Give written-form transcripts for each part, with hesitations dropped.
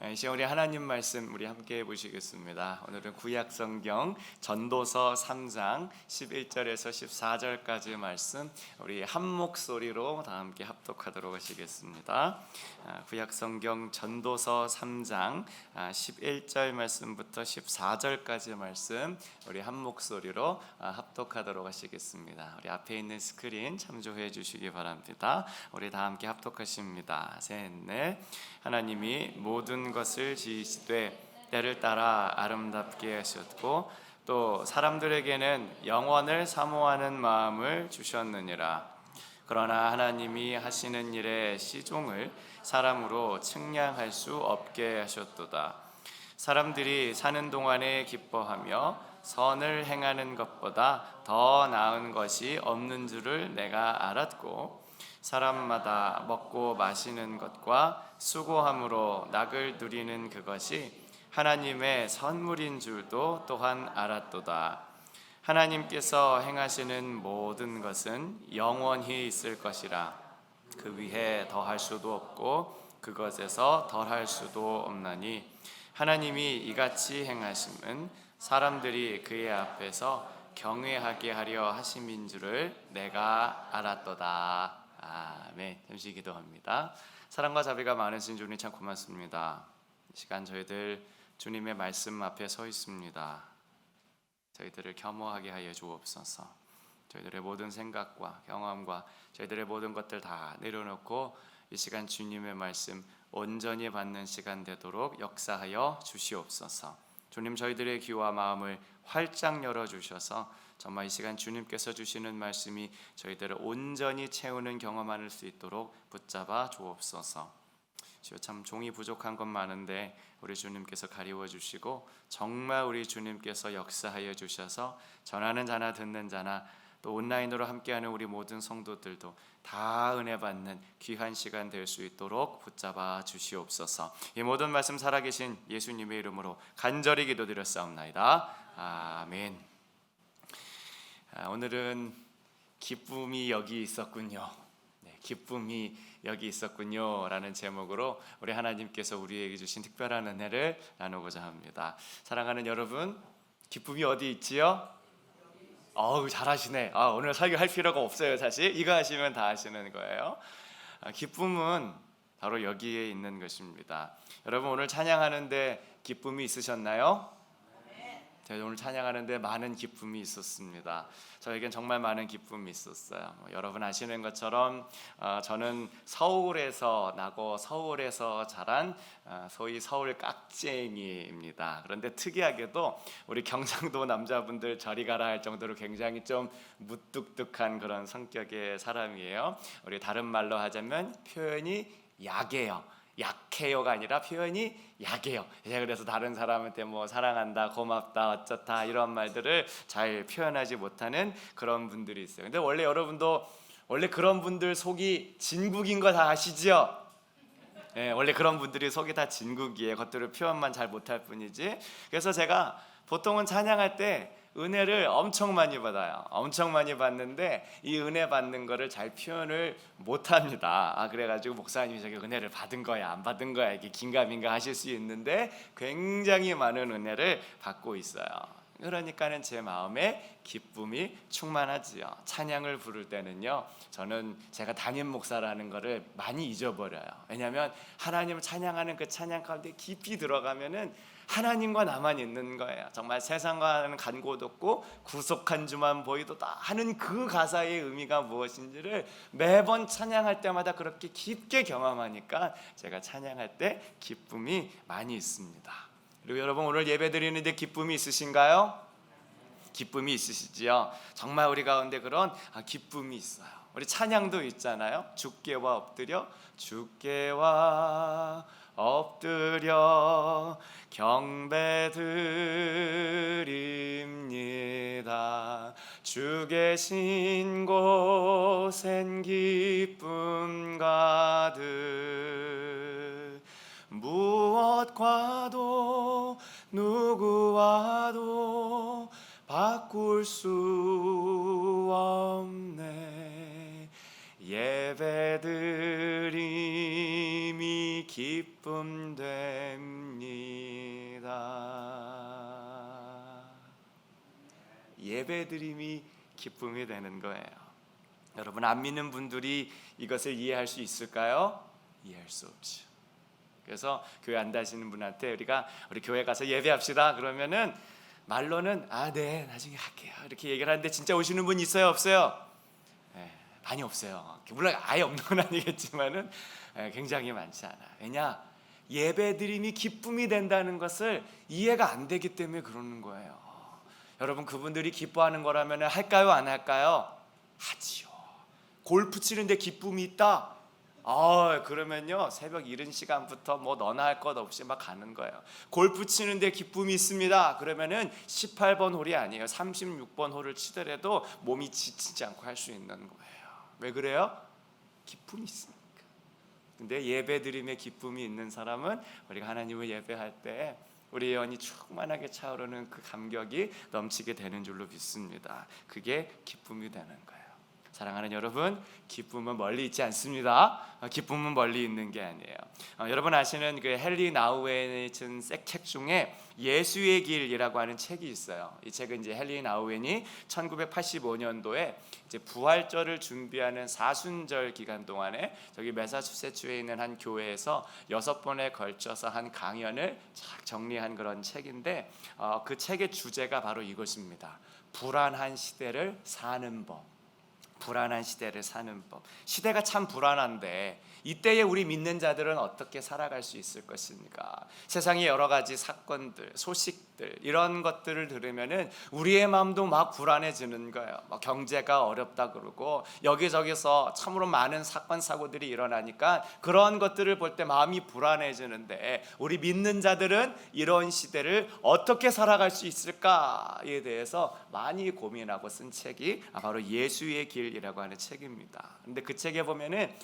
이 시간 우리 하나님 말씀 우리 함께 보시겠습니다. 오늘은 구약성경 전도서 3장 11절에서 14절까지 말씀 우리 한 목소리로 다 함께 합독하도록 하시겠습니다. 구약성경 전도서 3장 11절 말씀부터 14절까지 말씀 우리 한 목소리로 합독하도록 하시겠습니다. 우리 앞에 있는 스크린 참조해 주시기 바랍니다. 우리 다 함께 합독하십니다. 셋, 넷. 하나님이 모든 것을 지으시되 때를 따라 아름답게 하셨고 또 사람들에게는 영원을 사모하는 마음을 주셨느니라. 그러나 하나님이 하시는 일의 시종을 사람으로 측량할 수 없게 하셨도다. 사람들이 사는 동안에 기뻐하며 선을 행하는 것보다 더 나은 것이 없는 줄을 내가 알았고 사람마다 먹고 마시는 것과 수고함으로 낙을 누리는 그것이 하나님의 선물인 줄도 또한 알았도다. 하나님께서 행하시는 모든 것은 영원히 있을 것이라. 그 위에 더할 수도 없고 그것에서 덜할 수도 없나니 하나님이 이같이 행하심은 사람들이 그의 앞에서 경외하게 하려 하심인 줄을 내가 알았도다. 아멘. 잠시 기도합니다. 사랑과 자비가 많으신 주님 참 고맙습니다. 이 시간 저희들 주님의 말씀 앞에 서 있습니다. 저희들을 겸허하게 하여 주옵소서. 저희들의 모든 생각과 경험과 저희들의 모든 것들 다 내려놓고 이 시간 주님의 말씀 온전히 받는 시간 되도록 역사하여 주시옵소서. 주님 저희들의 귀와 마음을 활짝 열어주셔서 정말 이 시간 주님께서 주시는 말씀이 저희들을 온전히 채우는 경험할 수 있도록 붙잡아 주옵소서. 주여 참 종이 부족한 것 많은데 우리 주님께서 가리워 주시고 정말 우리 주님께서 역사하여 주셔서 전하는 자나 듣는 자나 또 온라인으로 함께하는 우리 모든 성도들도 다 은혜 받는 귀한 시간 될 수 있도록 붙잡아 주시옵소서. 이 모든 말씀 살아계신 예수님의 이름으로 간절히 기도드렸사옵나이다. 아멘. 오늘은 기쁨이 여기 있었군요. 기쁨이 여기 있었군요 라는 제목으로 우리 하나님께서 우리에게 주신 특별한 은혜를 나누고자 합니다. 사랑하는 여러분, 기쁨이 어디 있지요? 잘하시네. 오늘 설교할 필요가 없어요. 사실 이거 하시면 다 하시는 거예요. 기쁨은 바로 여기에 있는 것입니다. 여러분 오늘 찬양하는데 기쁨이 있으셨나요? 제가 오늘 찬양하는데 많은 기쁨이 있었습니다. 저에겐 정말 많은 기쁨이 있었어요. 여러분 아시는 것처럼 저는 서울에서 나고 서울에서 자란 소위 서울 깍쟁이입니다. 그런데 특이하게도 우리 경상도 남자분들 저리 가라 할 정도로 굉장히 좀 무뚝뚝한 그런 성격의 사람이에요. 우리 다른 말로 하자면 표현이 약해요. 약해요가 아니라 표현이 약해요. 그래서 다른 사람한테 뭐 사랑한다, 고맙다, 어쩌다 이런 말들을 잘 표현하지 못하는 그런 분들이 있어요. 근데 원래 여러분도 원래 그런 분들 속이 진국인 거 다 아시죠? 원래 그런 분들이 속이 다 진국이에요. 겉으로 표현만 잘 못할 뿐이지. 그래서 제가 보통은 찬양할 때 은혜를 엄청 많이 받아요. 엄청 많이 받는데 이 은혜 받는 거를 잘 표현을 못합니다. 그래가지고 목사님이 저기 은혜를 받은 거야 안 받은 거야 이게 긴가민가 하실 수 있는데 굉장히 많은 은혜를 받고 있어요. 그러니까는 제 마음에 기쁨이 충만하지요. 찬양을 부를 때는요, 저는 제가 담임 목사라는 거를 많이 잊어버려요. 왜냐하면 하나님을 찬양하는 그 찬양 가운데 깊이 들어가면은 하나님과 나만 있는 거예요. 정말 세상과는 간 곳 없고 구속한 주만 보이도다 하는 그 가사의 의미가 무엇인지를 매번 찬양할 때마다 그렇게 깊게 경험하니까 제가 찬양할 때 기쁨이 많이 있습니다. 그리고 여러분 오늘 예배 드리는데 기쁨이 있으신가요? 기쁨이 있으시지요? 정말 우리 가운데 그런 기쁨이 있어요. 우리 찬양도 있잖아요. 주께와 엎드려 주께와 엎드려 경배드립니다. 주 계신 곳엔 기쁨 가득 무엇과도 누구와도 바꿀 수 없네. 예배드림이 기쁨 됩니다. 예배드림이 기쁨이 되는 거예요. 여러분, 안 믿는 분들이 이것을 이해할 수 있을까요? 이해할 수 없죠. 그래서 교회 안 다니시는 분한테 우리 교회 가서 예배합시다 그러면은 말로는 네 나중에 할게요 이렇게 얘기를 하는데 진짜 오시는 분 있어요 없어요? 많이 없어요. 물론 아예 없는 건 아니겠지만은 굉장히 많지 않아요. 왜냐? 예배드림이 기쁨이 된다는 것을 이해가 안 되기 때문에 그러는 거예요. 여러분, 그분들이 기뻐하는 거라면 할까요 안 할까요? 하지요. 골프 치는데 기쁨이 있다? 그러면요 새벽 이른 시간부터 뭐 너나 할 것 없이 막 가는 거예요. 골프 치는데 기쁨이 있습니다. 그러면은 18번 홀이 아니에요. 36번 홀을 치더라도 몸이 지치지 않고 할 수 있는 거예요. 왜 그래요? 기쁨이 있으니까. 근데 예배드림에 기쁨이 있는 사람은 우리가 하나님을 예배할 때 우리의 영이 충만하게 차오르는 그 감격이 넘치게 되는 줄로 믿습니다. 그게 기쁨이 되는 거예요. 사랑하는 여러분, 기쁨은 멀리 있지 않습니다. 기쁨은 멀리 있는 게 아니에요. 여러분 아시는 그 헨리 나우엔의 책 중에 예수의 길이라고 하는 책이 있어요. 이 책은 이제 헨리 나우엔이 1985년도에 이제 부활절을 준비하는 사순절 기간 동안에 저기 매사추세츠에 있는 한 교회에서 6번에 걸쳐서 한 강연을 쫙 정리한 그런 책인데 그 책의 주제가 바로 이것입니다. 불안한 시대를 사는 법. 불안한 시대를 사는 법. 시대가 참 불안한데 이때에 우리 믿는 자들은 어떻게 살아갈 수 있을 것입니까? 세상의 여러 가지 사건들, 소식들 이런 것들을 들으면은 우리의 마음도 막 불안해지는 거예요. 경제가 어렵다 그러고 여기저기서 참으로 많은 사건 사고들이 일어나니까 그런 것들을 볼 때 마음이 불안해지는데 우리 믿는 자들은 이런 시대를 어떻게 살아갈 수 있을까에 대해서 많이 고민하고 쓴 책이 바로 예수의 길이라고 하는 책입니다. 근데 그 책에 보면은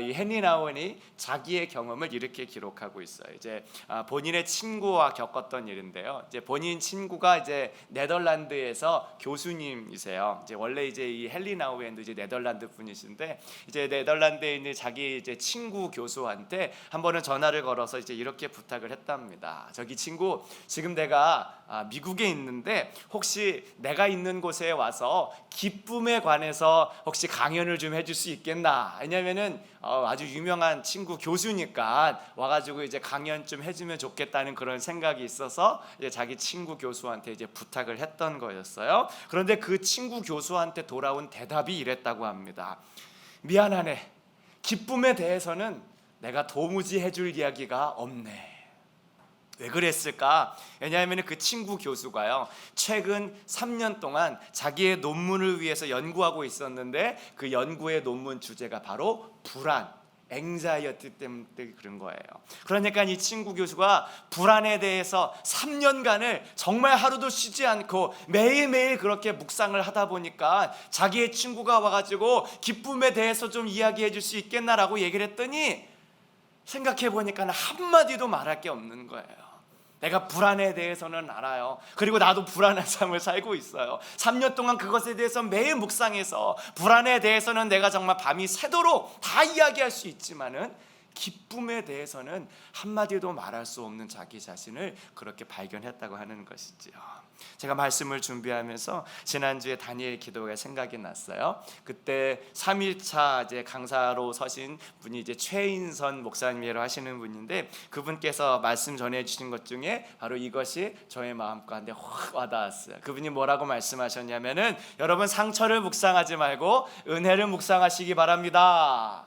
이 헨리 나우엔이 자기의 경험을 이렇게 기록하고 있어요. 이제 본인의 친구와 겪었던 일인데요. 이제 본인 친구가 이제 네덜란드에서 교수님이세요. 이제 원래 이제 이 헨리 나우엔도 이제 네덜란드 분이신데 이제 네덜란드에 있는 자기 이제 친구 교수한테 한 번은 전화를 걸어서 이제 이렇게 부탁을 했답니다. 저기 친구, 지금 내가 미국에 있는데 혹시 내가 있는 곳에 와서 기쁨에 관해서 혹시 강연을 좀 해줄 수 있겠나? 왜냐면은 아주 유명한 친구 교수니까 와가지고 이제 강연 좀 해주면 좋겠다는 그런 생각이 있어서 이제 자기 친구 교수한테 이제 부탁을 했던 거였어요. 그런데 그 친구 교수한테 돌아온 대답이 이랬다고 합니다. 미안하네. 기쁨에 대해서는 내가 도무지 해줄 이야기가 없네. 왜 그랬을까? 왜냐하면 그 친구 교수가요 최근 3년 동안 자기의 논문을 위해서 연구하고 있었는데 그 연구의 논문 주제가 바로 불안, 앵자이어티 때문에 그런 거예요. 그러니까 이 친구 교수가 불안에 대해서 3년간을 정말 하루도 쉬지 않고 매일매일 그렇게 묵상을 하다 보니까 자기의 친구가 와가지고 기쁨에 대해서 좀 이야기해 줄 수 있겠나라고 얘기를 했더니 생각해 보니까 한마디도 말할 게 없는 거예요. 내가 불안에 대해서는 알아요. 그리고 나도 불안한 삶을 살고 있어요. 3년 동안 그것에 대해서 매일 묵상해서 불안에 대해서는 내가 정말 밤이 새도록 다 이야기할 수 있지만은 기쁨에 대해서는 한마디도 말할 수 없는 자기 자신을 그렇게 발견했다고 하는 것이지요. 제가 말씀을 준비하면서 지난주에 다니엘 기도가 생각이 났어요. 그때 3일차 이제 강사로 서신 분이 이제 최인선 목사님이라고 하시는 분인데 그분께서 말씀 전해 주신 것 중에 바로 이것이 저의 마음 가운데 확 와닿았어요. 그분이 뭐라고 말씀하셨냐면은 여러분 상처를 묵상하지 말고 은혜를 묵상하시기 바랍니다.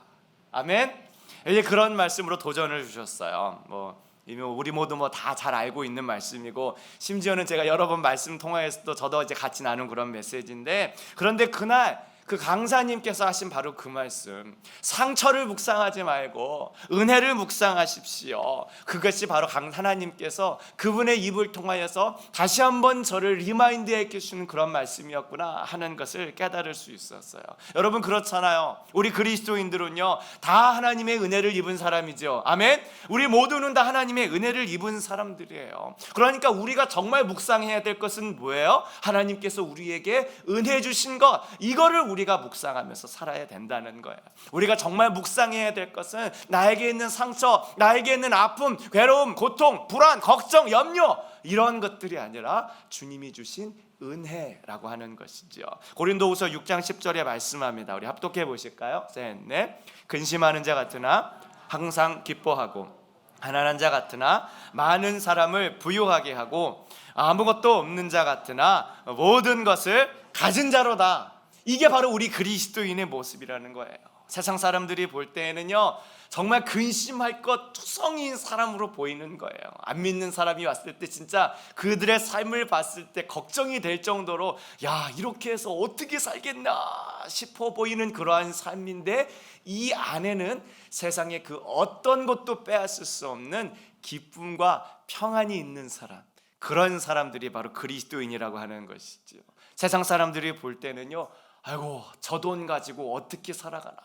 아멘. 이제 그런 말씀으로 도전을 주셨어요. 이미 우리 모두 다 잘 알고 있는 말씀이고 심지어는 제가 여러 번 말씀 통화에서도 저도 이제 같이 나눈 그런 메시지인데 그런데 그날 그 강사님께서 하신 바로 그 말씀, 상처를 묵상하지 말고 은혜를 묵상하십시오. 그것이 바로 하나님께서 그분의 입을 통하여서 다시 한번 저를 리마인드해 주시는 그런 말씀이었구나 하는 것을 깨달을 수 있었어요. 여러분 그렇잖아요. 우리 그리스도인들은요 다 하나님의 은혜를 입은 사람이죠. 아멘. 우리 모두는 다 하나님의 은혜를 입은 사람들이에요. 그러니까 우리가 정말 묵상해야 될 것은 뭐예요? 하나님께서 우리에게 은혜 주신 것, 이거를 우리가 묵상하면서 살아야 된다는 거예요. 우리가 정말 묵상해야 될 것은 나에게 있는 상처, 나에게 있는 아픔, 괴로움, 고통, 불안, 걱정, 염려, 이런 것들이 아니라 주님이 주신 은혜라고 하는 것이죠. 고린도후서 6장 10절에 말씀합니다. 우리 합독해 보실까요? 네. 근심하는 자 같으나 항상 기뻐하고 가난한 자 같으나 많은 사람을 부유하게 하고 아무것도 없는 자 같으나 모든 것을 가진 자로다. 이게 바로 우리 그리스도인의 모습이라는 거예요. 세상 사람들이 볼 때에는요, 정말 근심할 것 투성이인 사람으로 보이는 거예요. 안 믿는 사람이 왔을 때 진짜 그들의 삶을 봤을 때 걱정이 될 정도로 야, 이렇게 해서 어떻게 살겠나 싶어 보이는 그러한 삶인데, 이 안에는 세상의 그 어떤 것도 빼앗을 수 없는 기쁨과 평안이 있는 사람, 그런 사람들이 바로 그리스도인이라고 하는 것이죠. 세상 사람들이 볼 때는요, 아이고 저 돈 가지고 어떻게 살아가나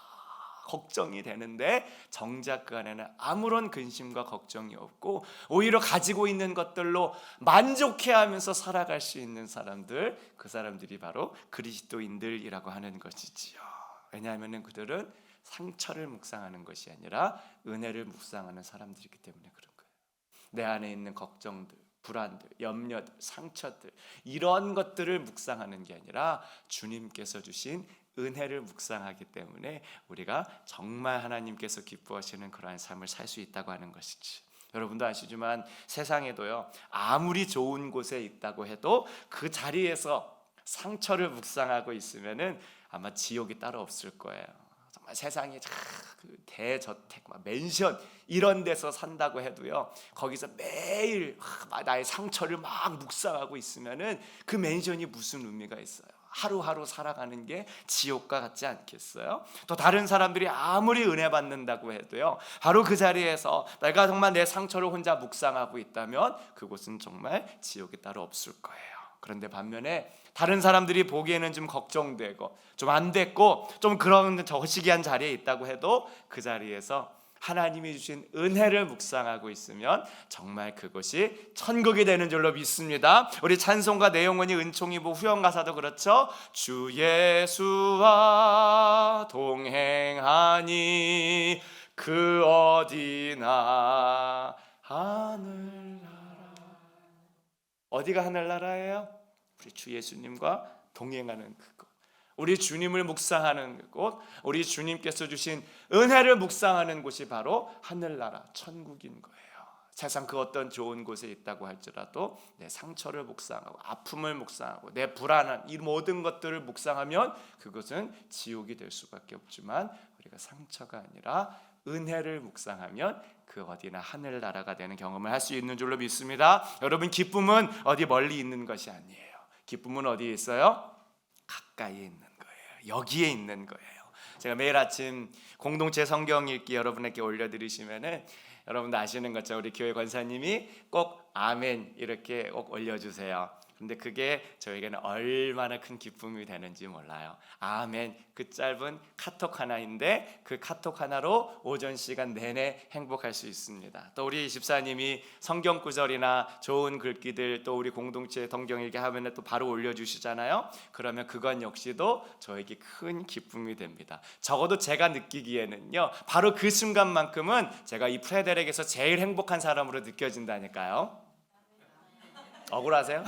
걱정이 되는데, 정작 그 안에는 아무런 근심과 걱정이 없고 오히려 가지고 있는 것들로 만족해하면서 살아갈 수 있는 사람들, 그 사람들이 바로 그리스도인들이라고 하는 것이지요. 왜냐하면 그들은 상처를 묵상하는 것이 아니라 은혜를 묵상하는 사람들이기 때문에 그런 거예요. 내 안에 있는 걱정들, 불안들, 염려들, 상처들, 이런 것들을 묵상하는 게 아니라 주님께서 주신 은혜를 묵상하기 때문에 우리가 정말 하나님께서 기뻐하시는 그러한 삶을 살 수 있다고 하는 것이지. 여러분도 아시지만 세상에도요, 아무리 좋은 곳에 있다고 해도 그 자리에서 상처를 묵상하고 있으면은 아마 지옥이 따로 없을 거예요. 정말 세상에 그 대저택, 맨션 이런 데서 산다고 해도요, 거기서 매일 나의 상처를 막 묵상하고 있으면은 그 맨션이 무슨 의미가 있어요? 하루하루 살아가는 게 지옥과 같지 않겠어요? 또 다른 사람들이 아무리 은혜 받는다고 해도요, 바로 그 자리에서 내가 정말 내 상처를 혼자 묵상하고 있다면 그곳은 정말 지옥이 따로 없을 거예요. 그런데 반면에 다른 사람들이 보기에는 좀 걱정되고 좀 안 됐고 좀 그런 저시기한 자리에 있다고 해도 그 자리에서 하나님이 주신 은혜를 묵상하고 있으면 정말 그것이 천국이 되는 줄로 믿습니다. 우리 찬송가 내용원이 은총이고 후렴가사도 그렇죠. 주 예수와 동행하니 그 어디나 하늘나라. 어디가 하늘나라예요? 우리 주 예수님과 동행하는 그곳, 우리 주님을 묵상하는 곳, 우리 주님께서 주신 은혜를 묵상하는 곳이 바로 하늘나라 천국인 거예요. 세상 그 어떤 좋은 곳에 있다고 할지라도 내 상처를 묵상하고 아픔을 묵상하고 내 불안한 이 모든 것들을 묵상하면 그것은 지옥이 될 수밖에 없지만, 우리가 상처가 아니라 은혜를 묵상하면 그 어디나 하늘나라가 되는 경험을 할 수 있는 줄로 믿습니다. 여러분, 기쁨은 어디 멀리 있는 것이 아니에요. 기쁨은 어디에 있어요? 가까이에 있는 거예요. 여기에 있는 거예요. 제가 매일 아침 공동체 성경 읽기 여러분에게 올려드리시면은 여러분도 아시는 것처럼 우리 교회 권사님이 꼭 아멘 이렇게 꼭 올려주세요. 근데 그게 저에게는 얼마나 큰 기쁨이 되는지 몰라요. 아멘, 그 짧은 카톡 하나인데 그 카톡 하나로 오전 시간 내내 행복할 수 있습니다. 또 우리 집사님이 성경 구절이나 좋은 글귀들 또 우리 공동체 성경 읽기 하면 또 바로 올려주시잖아요. 그러면 그건 역시도 저에게 큰 기쁨이 됩니다. 적어도 제가 느끼기에는요, 바로 그 순간만큼은 제가 이 프레데렉에서 제일 행복한 사람으로 느껴진다니까요. 억울하세요?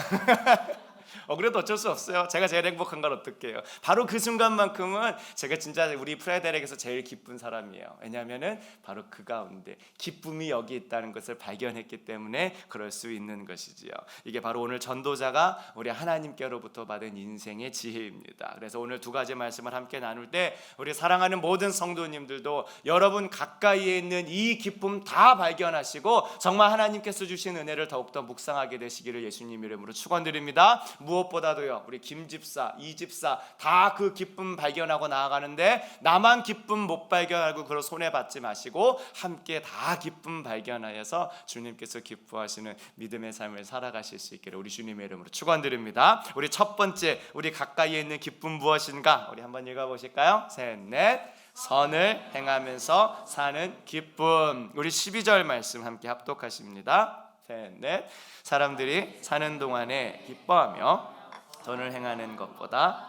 억울해도 어쩔 수 없어요. 제가 제일 행복한 걸 어떡해요. 바로 그 순간만큼은 제가 진짜 우리 프레데렉에서 제일 기쁜 사람이에요. 왜냐하면 바로 그 가운데 기쁨이 여기 있다는 것을 발견했기 때문에 그럴 수 있는 것이지요. 이게 바로 오늘 전도자가 우리 하나님께로부터 받은 인생의 지혜입니다. 그래서 오늘 두 가지 말씀을 함께 나눌 때 우리 사랑하는 모든 성도님들도 여러분 가까이에 있는 이 기쁨 다 발견하시고 정말 하나님께서 주신 은혜를 더욱더 묵상하게 되시기를 예수님 이름으로 축원드립니다. 무엇보다도요, 우리 김집사, 이집사 다 그 기쁨 발견하고 나아가는데 나만 기쁨 못 발견하고 그런 손해받지 마시고 함께 다 기쁨 발견하여서 주님께서 기뻐하시는 믿음의 삶을 살아가실 수 있기를 우리 주님의 이름으로 축원드립니다. 우리 첫 번째, 우리 가까이에 있는 기쁨 무엇인가? 우리 한번 읽어보실까요? 셋, 넷. 선을 행하면서 사는 기쁨. 우리 12절 말씀 함께 합독하십니다. 셋, 넷. 사람들이 사는 동안에 기뻐하며 선을 행하는 것보다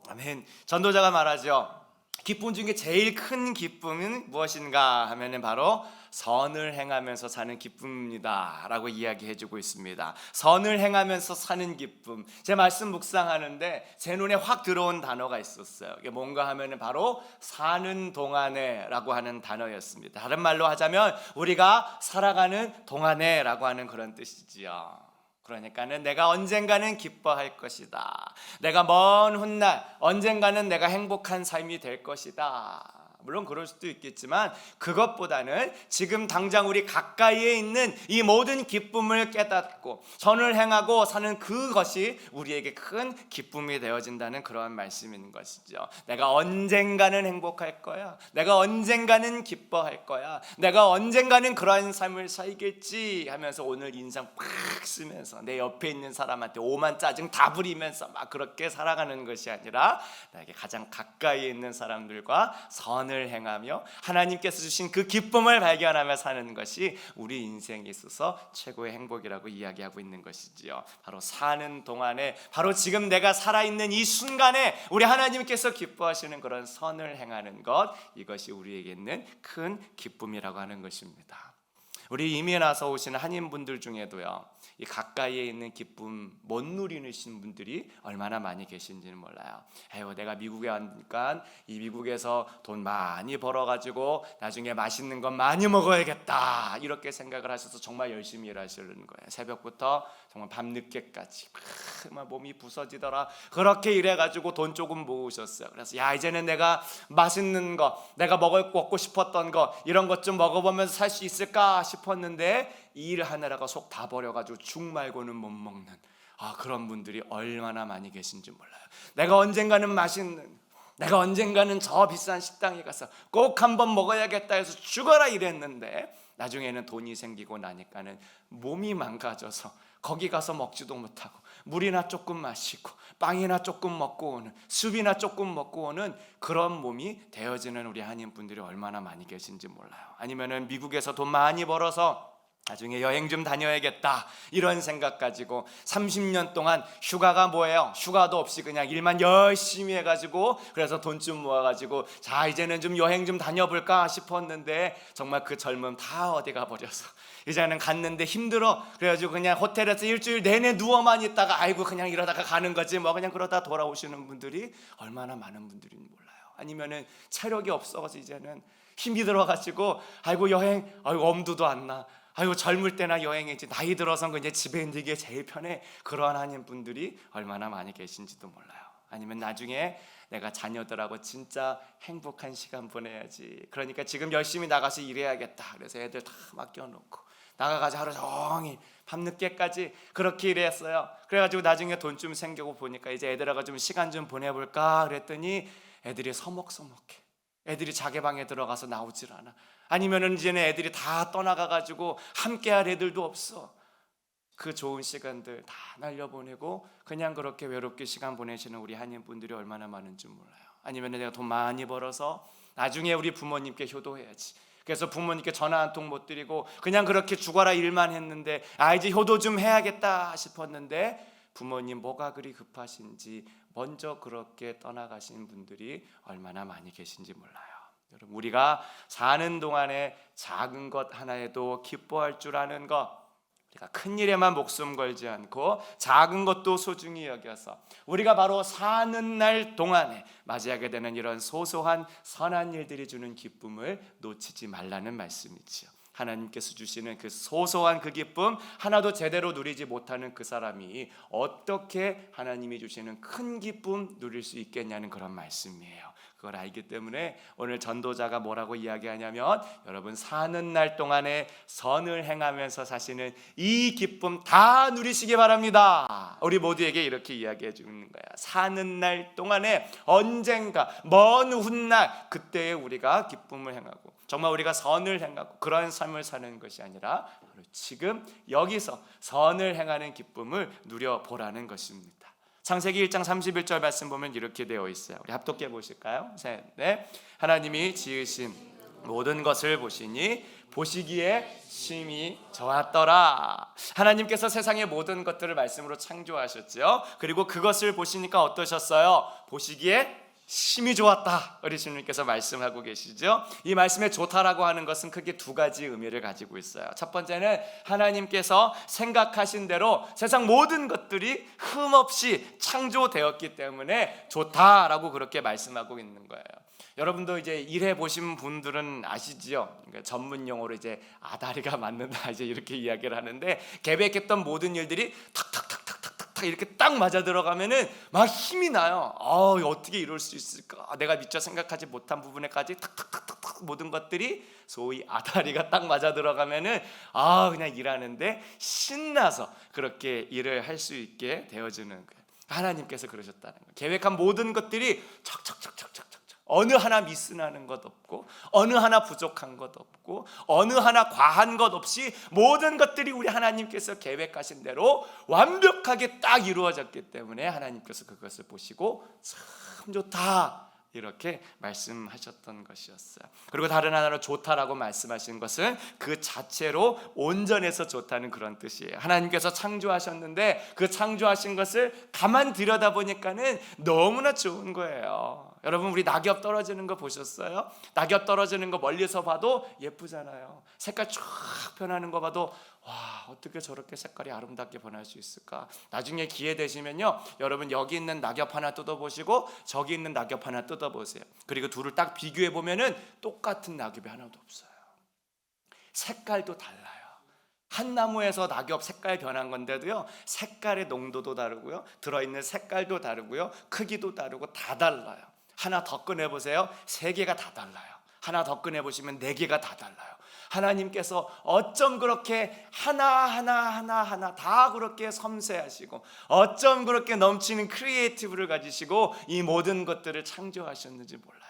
아멘. 전도자가 말하죠. 기쁨 중에 제일 큰 기쁨은 무엇인가 하면은 바로 선을 행하면서 사는 기쁨입니다 라고 이야기해주고 있습니다. 선을 행하면서 사는 기쁨, 제 말씀 묵상하는데 제 눈에 확 들어온 단어가 있었어요. 이게 뭔가 하면은 바로 사는 동안에 라고 하는 단어였습니다. 다른 말로 하자면 우리가 살아가는 동안에 라고 하는 그런 뜻이지요. 그러니까는 내가 언젠가는 기뻐할 것이다. 내가 먼 훗날 언젠가는 내가 행복한 삶이 될 것이다. 물론 그럴 수도 있겠지만 그것보다는 지금 당장 우리 가까이에 있는 이 모든 기쁨을 깨닫고 선을 행하고 사는 그것이 우리에게 큰 기쁨이 되어진다는 그러한 말씀인 것이죠. 내가 언젠가는 행복할 거야. 내가 언젠가는 기뻐할 거야. 내가 언젠가는 그러한 삶을 살겠지 하면서 오늘 인상 팍 쓰면서 내 옆에 있는 사람한테 오만 짜증 다 부리면서 막 그렇게 살아가는 것이 아니라 나에게 가장 가까이 있는 사람들과 선을 행하며 하나님께서 주신 그 기쁨을 발견하며 사는 것이 우리 인생에 있어서 최고의 행복이라고 이야기하고 있는 것이지요. 바로 사는 동안에, 바로 지금 내가 살아있는 이 순간에 우리 하나님께서 기뻐하시는 그런 선을 행하는 것, 이것이 우리에게 있는 큰 기쁨이라고 하는 것입니다. 우리 이민 와서 오시는 한인분들 중에도요, 이 가까이에 있는 기쁨 못 누리신 분들이 얼마나 많이 계신지는 몰라요. 에휴, 내가 미국에 왔으니까 이 미국에서 돈 많이 벌어가지고 나중에 맛있는 건 많이 먹어야겠다, 이렇게 생각을 하셔서 정말 열심히 일하시는 거예요. 새벽부터 정말 밤늦게까지 막 몸이 부서지더라, 그렇게 일해가지고 돈 조금 모으셨어요. 그래서 야, 이제는 내가 맛있는 거, 내가 먹고 싶었던 거, 이런 것 좀 먹어보면서 살 수 있을까 싶었는데 일하느라가 속 다 버려가지고 죽 말고는 못 먹는 그런 분들이 얼마나 많이 계신지 몰라요. 내가 언젠가는 맛있는, 내가 언젠가는 저 비싼 식당에 가서 꼭 한번 먹어야겠다 해서 죽어라 이랬는데 나중에는 돈이 생기고 나니까는 몸이 망가져서 거기 가서 먹지도 못하고 물이나 조금 마시고 빵이나 조금 먹고 오는, 숲이나 조금 먹고 오는 그런 몸이 되어지는 우리 한인분들이 얼마나 많이 계신지 몰라요. 아니면은 미국에서 돈 많이 벌어서 나중에 여행 좀 다녀야겠다 이런 생각 가지고 30년 동안 휴가가 뭐예요? 휴가도 없이 그냥 일만 열심히 해가지고 그래서 돈 좀 모아가지고 자, 이제는 좀 여행 좀 다녀볼까 싶었는데 정말 그 젊음 다 어디 가버려서 이제는 갔는데 힘들어, 그래가지고 그냥 호텔에서 일주일 내내 누워만 있다가 아이고 그냥 이러다가 가는 거지 뭐, 그냥 그러다 돌아오시는 분들이 얼마나 많은 분들인지 몰라요. 아니면은 체력이 없어서 이제는 힘이 들어가지고 아이고 여행, 아이고 엄두도 안 나, 아이고 젊을 때나 여행했지, 나이 들어선 이제 집에 있는 게 제일 편해, 그러한 한인 분들이 얼마나 많이 계신지도 몰라요. 아니면 나중에 내가 자녀들하고 진짜 행복한 시간 보내야지, 그러니까 지금 열심히 나가서 일해야겠다, 그래서 애들 다 맡겨놓고 나가가지고 하루 종일 밤늦게까지 그렇게 일했어요. 그래가지고 나중에 돈 좀 생기고 보니까 이제 애들하고 좀 시간 좀 보내볼까 그랬더니 애들이 서먹서먹해. 애들이 자기 방에 들어가서 나오질 않아. 아니면은 이제는 애들이 다 떠나가가지고 함께할 애들도 없어. 그 좋은 시간들 다 날려보내고 그냥 그렇게 외롭게 시간 보내시는 우리 한인분들이 얼마나 많은지 몰라요. 아니면은 내가 돈 많이 벌어서 나중에 우리 부모님께 효도해야지, 그래서 부모님께 전화 한 통 못 드리고 그냥 그렇게 죽어라 일만 했는데 이제 효도 좀 해야겠다 싶었는데 부모님 뭐가 그리 급하신지 먼저 그렇게 떠나가신 분들이 얼마나 많이 계신지 몰라요. 여러분, 우리가 사는 동안에 작은 것 하나에도 기뻐할 줄 아는 것, 우리가 큰 일에만 목숨 걸지 않고 작은 것도 소중히 여겨서 우리가 바로 사는 날 동안에 맞이하게 되는 이런 소소한 선한 일들이 주는 기쁨을 놓치지 말라는 말씀이지요. 하나님께서 주시는 그 소소한 그 기쁨 하나도 제대로 누리지 못하는 그 사람이 어떻게 하나님이 주시는 큰 기쁨 누릴 수 있겠냐는 그런 말씀이에요. 그걸 알기 때문에 오늘 전도자가 뭐라고 이야기하냐면, 여러분 사는 날 동안에 선을 행하면서 사시는 이 기쁨 다 누리시기 바랍니다. 우리 모두에게 이렇게 이야기해 주는 거야. 사는 날 동안에 언젠가 먼 훗날 그때에 우리가 기쁨을 행하고 정말 우리가 선을 행하고 그런 삶을 사는 것이 아니라 바로 지금 여기서 선을 행하는 기쁨을 누려보라는 것입니다. 창세기 1장 31절 말씀 보면 이렇게 되어 있어요. 우리 합독해 보실까요? 셋, 넷. 하나님이 지으신 모든 것을 보시니 보시기에 심히 좋았더라. 하나님께서 세상의 모든 것들을 말씀으로 창조하셨죠. 그리고 그것을 보시니까 어떠셨어요? 보시기에 심히 좋았다. 우리 주님께서 말씀하고 계시죠. 이 말씀에 좋다라고 하는 것은 크게 두 가지 의미를 가지고 있어요. 첫 번째는 하나님께서 생각하신 대로 세상 모든 것들이 흠없이 창조되었기 때문에 좋다라고 그렇게 말씀하고 있는 거예요. 여러분도 이제 일해 보신 분들은 아시지요? 그러니까 전문 용어로 이제 아다리가 맞는다 이제 이렇게 이야기를 하는데, 계획했던 모든 일들이 탁탁탁탁탁탁 이렇게 딱 맞아 들어가면은 막 힘이 나요. 어떻게 이럴 수 있을까? 내가 미처 생각하지 못한 부분에까지 탁탁탁탁탁 모든 것들이 소위 아다리가 딱 맞아 들어가면은 그냥 일하는데 신나서 그렇게 일을 할 수 있게 되어지는 거예요. 하나님께서 그러셨다는 거예요. 계획한 모든 것들이 척척척척척 어느 하나 미스나는 것 없고 어느 하나 부족한 것 없고 어느 하나 과한 것 없이 모든 것들이 우리 하나님께서 계획하신 대로 완벽하게 딱 이루어졌기 때문에 하나님께서 그것을 보시고 참 좋다 이렇게 말씀하셨던 것이었어요. 그리고 다른 하나로 좋다라고 말씀하신 것은 그 자체로 온전해서 좋다는 그런 뜻이에요. 하나님께서 창조하셨는데 그 창조하신 것을 가만 들여다보니까는 너무나 좋은 거예요. 여러분, 우리 낙엽 떨어지는 거 보셨어요? 낙엽 떨어지는 거 멀리서 봐도 예쁘잖아요. 색깔 쫙 변하는 거 봐도 와, 어떻게 저렇게 색깔이 아름답게 변할 수 있을까? 나중에 기회 되시면요, 여러분 여기 있는 낙엽 하나 뜯어보시고 저기 있는 낙엽 하나 뜯어보세요. 그리고 둘을 딱 비교해 보면은 똑같은 낙엽이 하나도 없어요. 색깔도 달라요. 한 나무에서 낙엽 색깔 변한 건데도요, 색깔의 농도도 다르고요, 들어있는 색깔도 다르고요, 크기도 다르고 다 달라요. 하나 더 꺼내보세요. 3개가 다 달라요. 하나 더 꺼내보시면 4개가 다 달라요. 하나님께서 어쩜 그렇게 하나 다 그렇게 섬세하시고 어쩜 그렇게 넘치는 크리에이티브를 가지시고 이 모든 것들을 창조하셨는지 몰라요.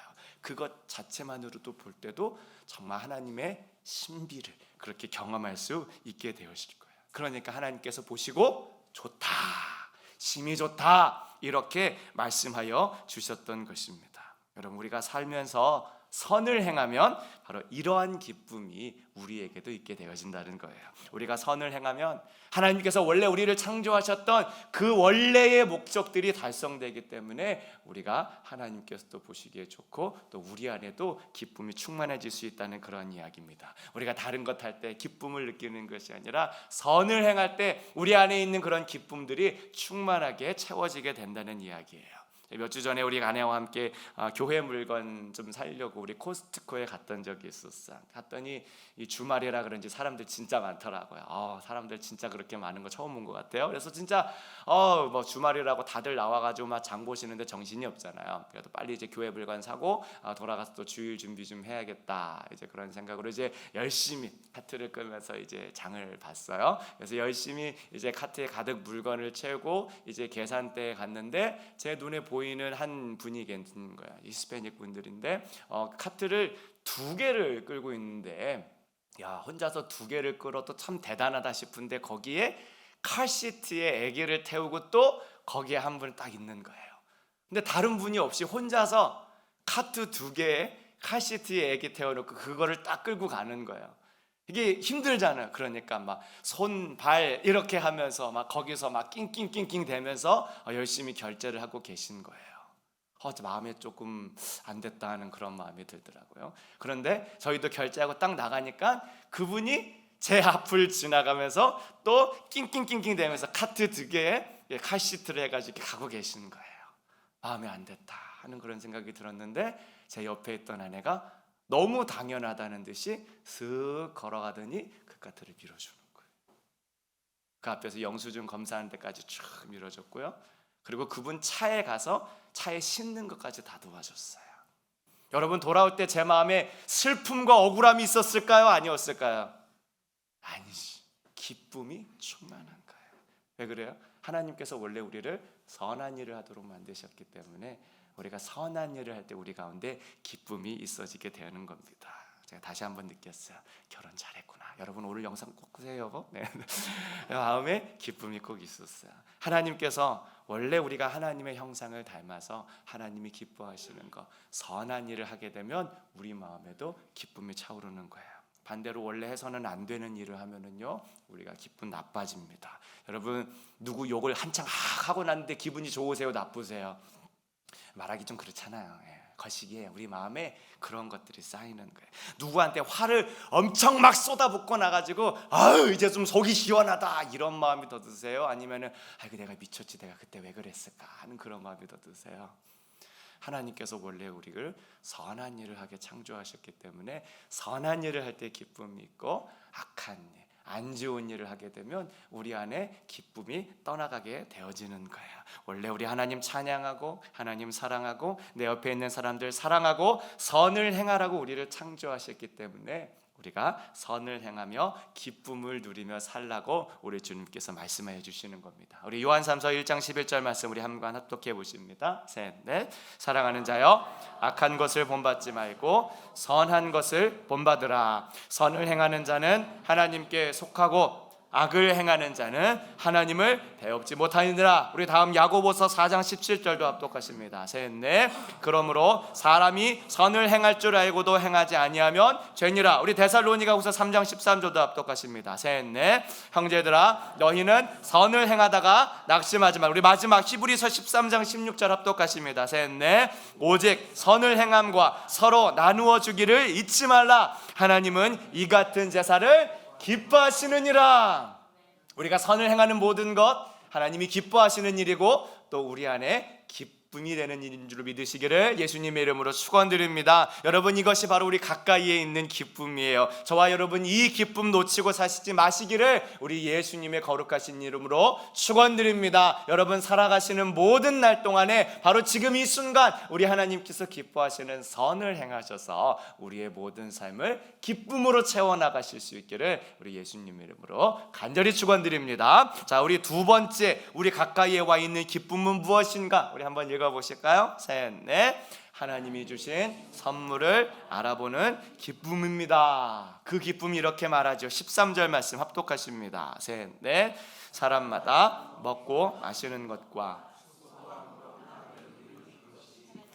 그것 자체만으로도 볼 때도 정말 하나님의 신비를 그렇게 경험할 수 있게 되었을 거예요. 그러니까 하나님께서 보시고 좋다, 심히 좋다 이렇게 말씀하여 주셨던 것입니다. 여러분, 우리가 살면서 선을 행하면 바로 이러한 기쁨이 우리에게도 있게 되어진다는 거예요. 우리가 선을 행하면 하나님께서 원래 우리를 창조하셨던 그 원래의 목적들이 달성되기 때문에 우리가 하나님께서도 보시기에 좋고 또 우리 안에도 기쁨이 충만해질 수 있다는 그런 이야기입니다. 우리가 다른 것 할 때 기쁨을 느끼는 것이 아니라 선을 행할 때 우리 안에 있는 그런 기쁨들이 충만하게 채워지게 된다는 이야기예요. 몇 주 전에 우리 아내와 함께 교회 물건 좀 사려고 우리 코스트코에 갔던 적이 있었어요. 갔더니 이 주말이라 그런지 사람들 진짜 많더라고요. 사람들 진짜 그렇게 많은 거 처음 본 것 같아요. 그래서 진짜 뭐 주말이라고 다들 나와가지고 막 장 보시는데 정신이 없잖아요. 그래도 빨리 이제 교회 물건 사고 돌아가서 또 주일 준비 좀 해야겠다 이제 그런 생각으로 이제 열심히 카트를 끌면서 이제 장을 봤어요. 그래서 열심히 이제 카트에 가득 물건을 채우고 이제 계산대에 갔는데 제 눈에 보이는 한 분이 계신 거야. 히스패닉 분들인데 카트를 2개를 끌고 있는데, 야, 혼자서 2개를 끌어도 참 대단하다 싶은데 거기에 카시트에 아기를 태우고 또 거기에 한 분 딱 있는 거예요. 근데 다른 분이 없이 혼자서 카트 2개에 카시트에 아기 태워놓고 그거를 딱 끌고 가는 거예요. 이게 힘들잖아요. 그러니까 막 손, 발 이렇게 하면서 막 거기서 막 낑낑낑낑 대면서 열심히 결제를 하고 계신 거예요. 마음에 조금 안 됐다 하는 그런 마음이 들더라고요. 그런데 저희도 결제하고 딱 나가니까 그분이 제 앞을 지나가면서 또 낑낑낑낑 대면서 카트 2개에 카시트를 해가지고 가고 계시는 거예요. 마음에 안 됐다 하는 그런 생각이 들었는데 제 옆에 있던 아내가 너무 당연하다는 듯이 슥 걸어가더니 그 카트를 밀어주는 거예요. 그 앞에서 영수증 검사하는 데까지 쭉 밀어줬고요. 그리고 그분 차에 가서 차에 싣는 것까지 다 도와줬어요. 여러분, 돌아올 때 제 마음에 슬픔과 억울함이 있었을까요? 아니었을까요? 아니지. 기쁨이 충만한 거예요. 왜 그래요? 하나님께서 원래 우리를 선한 일을 하도록 만드셨기 때문에 우리가 선한 일을 할 때 우리 가운데 기쁨이 있어지게 되는 겁니다. 제가 다시 한번 느꼈어요. 결혼 잘했구나. 여러분 오늘 영상 꼭 보세요, 여보. 네. 마음에 기쁨이 꼭 있었어요. 하나님께서 원래 우리가 하나님의 형상을 닮아서 하나님이 기뻐하시는 거, 선한 일을 하게 되면 우리 마음에도 기쁨이 차오르는 거예요. 반대로 원래 해서는 안 되는 일을 하면은요, 우리가 기분 나빠집니다. 여러분 누구 욕을 한창 하고 났는데 기분이 좋으세요, 나쁘세요? 말하기 좀 그렇잖아요. 거시기에 우리 마음에 그런 것들이 쌓이는 거예요. 누구한테 화를 엄청 막 쏟아붓고 나가지고 아유 이제 좀 속이 시원하다 이런 마음이 더 드세요? 아니면은 아이고 내가 미쳤지, 내가 그때 왜 그랬을까 하는 그런 마음이 더 드세요? 하나님께서 원래 우리를 선한 일을 하게 창조하셨기 때문에 선한 일을 할 때 기쁨이 있고, 악한 일, 안 좋은 일을 하게 되면 우리 안에 기쁨이 떠나가게 되어지는 거예요. 원래 우리 하나님 찬양하고 하나님 사랑하고 내 옆에 있는 사람들 사랑하고 선을 행하라고 우리를 창조하셨기 때문에 우리가 선을 행하며 기쁨을 누리며 살라고 우리 주님께서 말씀해 주시는 겁니다. 우리 요한삼서 1장 11절 말씀 우리 한번 합독해 보십니다. 셋, 넷. 사랑하는 자여, 악한 것을 본받지 말고 선한 것을 본받으라. 선을 행하는 자는 하나님께 속하고 악을 행하는 자는 하나님을 배웁지 못하느니라. 우리 다음 야고보서 4장 17절도 합독하십니다. 셋, 넷. 그러므로 사람이 선을 행할 줄 알고도 행하지 아니하면 죄니라. 우리 데살로니가후서 3장 13절도 합독하십니다. 셋, 넷. 형제들아 너희는 선을 행하다가 낙심하지 말. 우리 마지막 히브리서 13장 16절 합독하십니다. 셋, 넷. 오직 선을 행함과 서로 나누어 주기를 잊지 말라. 하나님은 이 같은 제사를 기뻐하시느니라. 우리가 선을 행하는 모든 것 하나님이 기뻐하시는 일이고 또 우리 안에 기쁨이 되는 일인 줄 믿으시기를 예수님의 이름으로 축원드립니다. 여러분 이것이 바로 우리 가까이에 있는 기쁨이에요. 저와 여러분 이 기쁨 놓치고 사시지 마시기를 우리 예수님의 거룩하신 이름으로 축원드립니다. 여러분 살아가시는 모든 날 동안에 바로 지금 이 순간 우리 하나님께서 기뻐하시는 선을 행하셔서 우리의 모든 삶을 기쁨으로 채워나가실 수 있기를 우리 예수님의 이름으로 간절히 축원드립니다. 자, 우리 두 번째 우리 가까이에 와 있는 기쁨은 무엇인가? 우리 한번 읽어보실까요? 셋, 넷. 하나님이 주신 선물을 알아보는 기쁨입니다. 그 기쁨이 이렇게 말하죠. 13절 말씀 합독하십니다. 셋, 넷. 사람마다 먹고 마시는 것과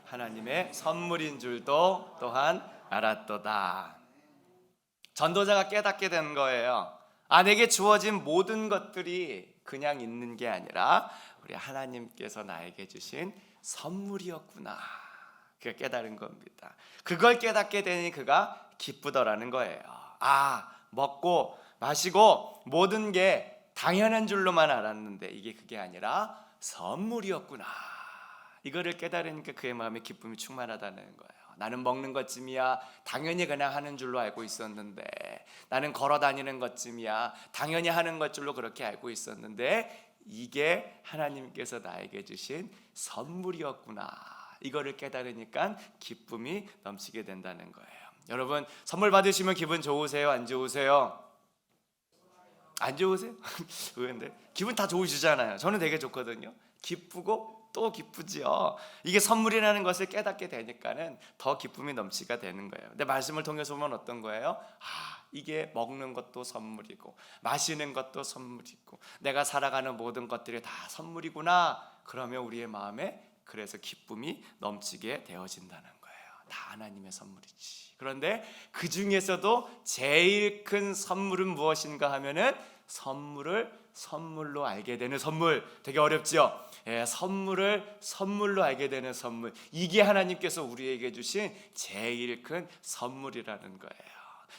하나님의 선물인 줄도 또한 알았도다. 전도자가 깨닫게 된 거예요. 내게 주어진 모든 것들이 그냥 있는 게 아니라 우리 하나님께서 나에게 주신 선물이었구나. 그가 깨달은 겁니다. 그걸 깨닫게 되니 그가 기쁘더라는 거예요. 먹고 마시고 모든 게 당연한 줄로만 알았는데 이게 그게 아니라 선물이었구나. 이거를 깨달으니까 그의 마음에 기쁨이 충만하다는 거예요. 나는 먹는 것쯤이야 당연히 그냥 하는 줄로 알고 있었는데, 나는 걸어 다니는 것쯤이야 당연히 하는 것 줄로 그렇게 알고 있었는데 이게 하나님께서 나에게 주신 선물이었구나. 이거를 깨달으니까 기쁨이 넘치게 된다는 거예요. 여러분 선물 받으시면 기분 좋으세요? 안 좋으세요? 안 좋으세요? 근데 기분 다 좋으시잖아요. 저는 되게 좋거든요. 기쁘고 또 기쁘지요. 이게 선물이라는 것을 깨닫게 되니까는 더 기쁨이 넘치게 되는 거예요. 근데 말씀을 통해서 보면 어떤 거예요? 이게 먹는 것도 선물이고 마시는 것도 선물이고 내가 살아가는 모든 것들이 다 선물이구나. 그러면 우리의 마음에 그래서 기쁨이 넘치게 되어진다는 거예요. 다 하나님의 선물이지. 그런데 그 중에서도 제일 큰 선물은 무엇인가 하면은 선물을 선물로 알게 되는 선물. 되게 어렵지요? 선물을 선물로 알게 되는 선물. 이게 하나님께서 우리에게 주신 제일 큰 선물이라는 거예요.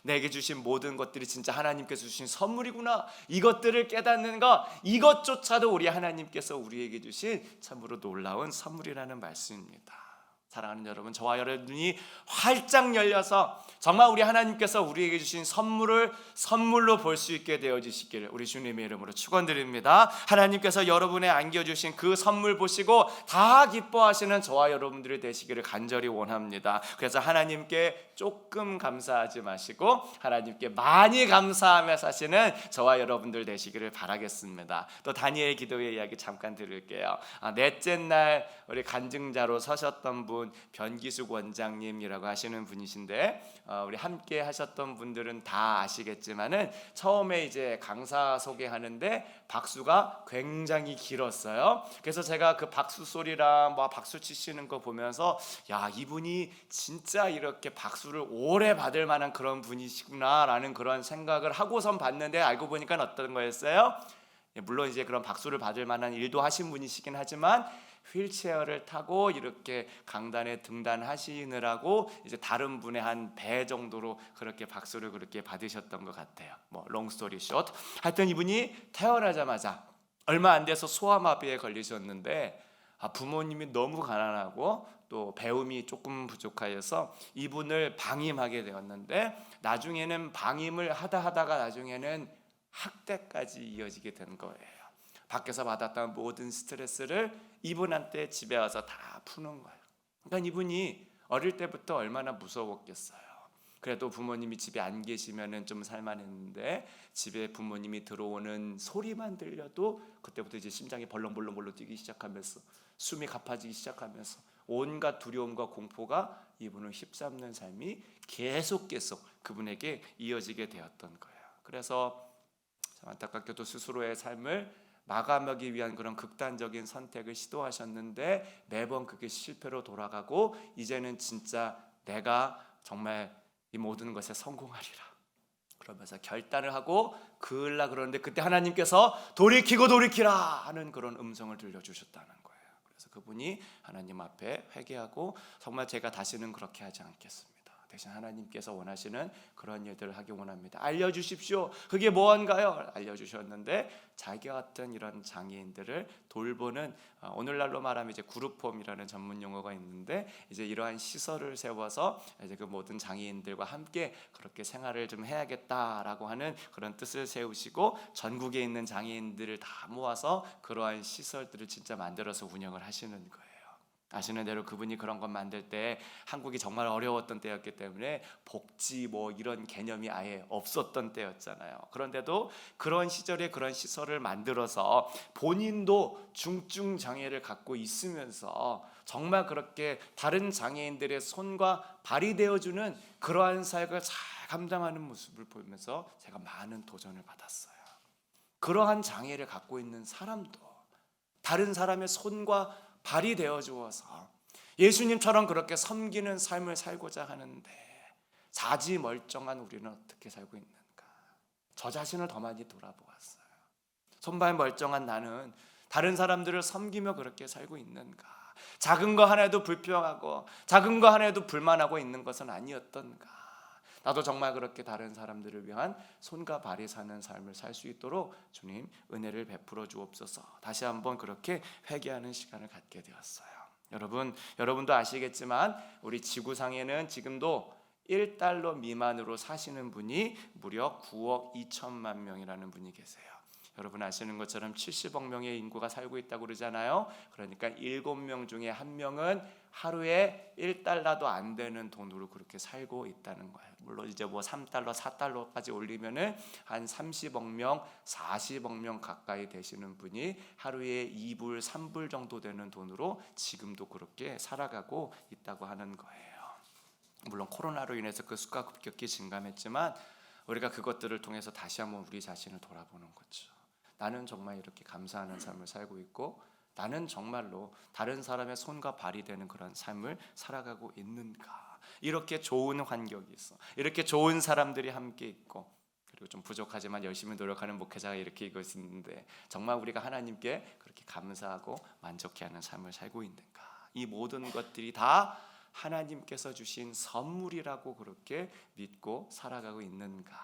내게 주신 모든 것들이 진짜 하나님께서 주신 선물이구나. 이것들을 깨닫는 것, 이것조차도 우리 하나님께서 우리에게 주신 참으로 놀라운 선물이라는 말씀입니다. 사랑하는 여러분, 저와 여러분이 활짝 열려서 정말 우리 하나님께서 우리에게 주신 선물을 선물로 볼 수 있게 되어주시기를 우리 주님의 이름으로 축원드립니다. 하나님께서 여러분의 안겨주신 그 선물 보시고 다 기뻐하시는 저와 여러분들이 되시기를 간절히 원합니다. 그래서 하나님께 조금 감사하지 마시고 하나님께 많이 감사하며 사시는 저와 여러분들 되시기를 바라겠습니다. 또 다니엘 기도회 이야기 잠깐 들을게요. 넷째 날 우리 간증자로 서셨던 분 좋은 변기숙 원장님이라고 하시는 분이신데 우리 함께 하셨던 분들은 다 아시겠지만은 처음에 이제 강사 소개하는데 박수가 굉장히 길었어요. 그래서 제가 그 박수 소리랑 막 박수 치시는 거 보면서 야, 이분이 진짜 이렇게 박수를 오래 받을 만한 그런 분이시구나라는 그런 생각을 하고선 봤는데 알고 보니까 어떤 거였어요? 물론 이제 그런 박수를 받을 만한 일도 하신 분이시긴 하지만 휠체어를 타고 이렇게 강단에 등단하시느라고 이제 다른 분의 한 배 정도로 그렇게 박수를 그렇게 받으셨던 것 같아요. 뭐 롱스토리 숏, 하여튼 이분이 태어나자마자 얼마 안 돼서 소아마비에 걸리셨는데 부모님이 너무 가난하고 또 배움이 조금 부족하여서 이분을 방임하게 되었는데 나중에는 방임을 하다가 나중에는 학대까지 이어지게 된 거예요. 밖에서 받았던 모든 스트레스를 이분한테 집에 와서 다 푸는 거예요. 그러니까 이분이 어릴 때부터 얼마나 무서웠겠어요. 그래도 부모님이 집에 안 계시면은 좀 살만했는데 집에 부모님이 들어오는 소리만 들려도 그때부터 이제 심장이 벌렁벌렁 뛰기 시작하면서 숨이 가빠지기 시작하면서 온갖 두려움과 공포가 이분을 휩싸는 삶이 계속 그분에게 이어지게 되었던 거예요. 그래서 안타깝게도 스스로의 삶을 마감하기 위한 그런 극단적인 선택을 시도하셨는데 매번 그게 실패로 돌아가고 이제는 진짜 내가 정말 이 모든 것에 성공하리라 그러면서 결단을 하고 그으려 그러는데 그때 하나님께서 돌이키라 하는 그런 음성을 들려주셨다는 거예요. 그래서 그분이 하나님 앞에 회개하고 정말 제가 다시는 그렇게 하지 않겠습니다. 대신 하나님께서 원하시는 그런 일들을 하기 원합니다. 알려주십시오. 그게 뭐한가요? 알려주셨는데 자기와 같은 이런 장애인들을 돌보는 오늘날로 말하면 이제 그룹홈이라는 전문 용어가 있는데 이제 이러한 시설을 세워서 이제 그 모든 장애인들과 함께 그렇게 생활을 좀 해야겠다라고 하는 그런 뜻을 세우시고 전국에 있는 장애인들을 다 모아서 그러한 시설들을 진짜 만들어서 운영을 하시는 거예요. 아시는 대로 그분이 그런 것 만들 때 한국이 정말 어려웠던 때였기 때문에 복지 뭐 이런 개념이 아예 없었던 때였잖아요. 그런데도 그런 시절에 그런 시설을 만들어서 본인도 중증 장애를 갖고 있으면서 정말 그렇게 다른 장애인들의 손과 발이 되어주는 그러한 사역을 잘 감당하는 모습을 보면서 제가 많은 도전을 받았어요. 그러한 장애를 갖고 있는 사람도 다른 사람의 손과 발이 되어 주어서 예수님처럼 그렇게 섬기는 삶을 살고자 하는데 자지멀쩡한 우리는 어떻게 살고 있는가? 저 자신을 더 많이 돌아보았어요. 손발 멀쩡한 나는 다른 사람들을 섬기며 그렇게 살고 있는가? 작은 거 하나에도 불평하고 작은 거 하나에도 불만하고 있는 것은 아니었던가? 나도 정말 그렇게 다른 사람들을 위한 손과 발이 사는 삶을 살 수 있도록 주님 은혜를 베풀어 주옵소서. 다시 한번 그렇게 회개하는 시간을 갖게 되었어요. 여러분도 아시겠지만 우리 지구상에는 지금도 $1 미만으로 사시는 분이 무려 9억 2천만 명이라는 분이 계세요. 여러분 아시는 것처럼 70억 명의 인구가 살고 있다고 그러잖아요. 그러니까 7명 중에 1명은 하루에 $1도 안 되는 돈으로 그렇게 살고 있다는 거예요. 물론 이제 뭐 $3, $4까지 올리면은 한 30억 명, 40억 명 가까이 되시는 분이 하루에 2불, 3불 정도 되는 돈으로 지금도 그렇게 살아가고 있다고 하는 거예요. 물론 코로나로 인해서 그 수가 급격히 증감했지만 우리가 그것들을 통해서 다시 한번 우리 자신을 돌아보는 거죠. 나는 정말 이렇게 감사하는 삶을 살고 있고 나는 정말로 다른 사람의 손과 발이 되는 그런 삶을 살아가고 있는가? 이렇게 좋은 환경이 있어, 이렇게 좋은 사람들이 함께 있고 그리고 좀 부족하지만 열심히 노력하는 목회자가 이렇게 이것이 있는데 정말 우리가 하나님께 그렇게 감사하고 만족해하는 삶을 살고 있는가? 이 모든 것들이 다 하나님께서 주신 선물이라고 그렇게 믿고 살아가고 있는가?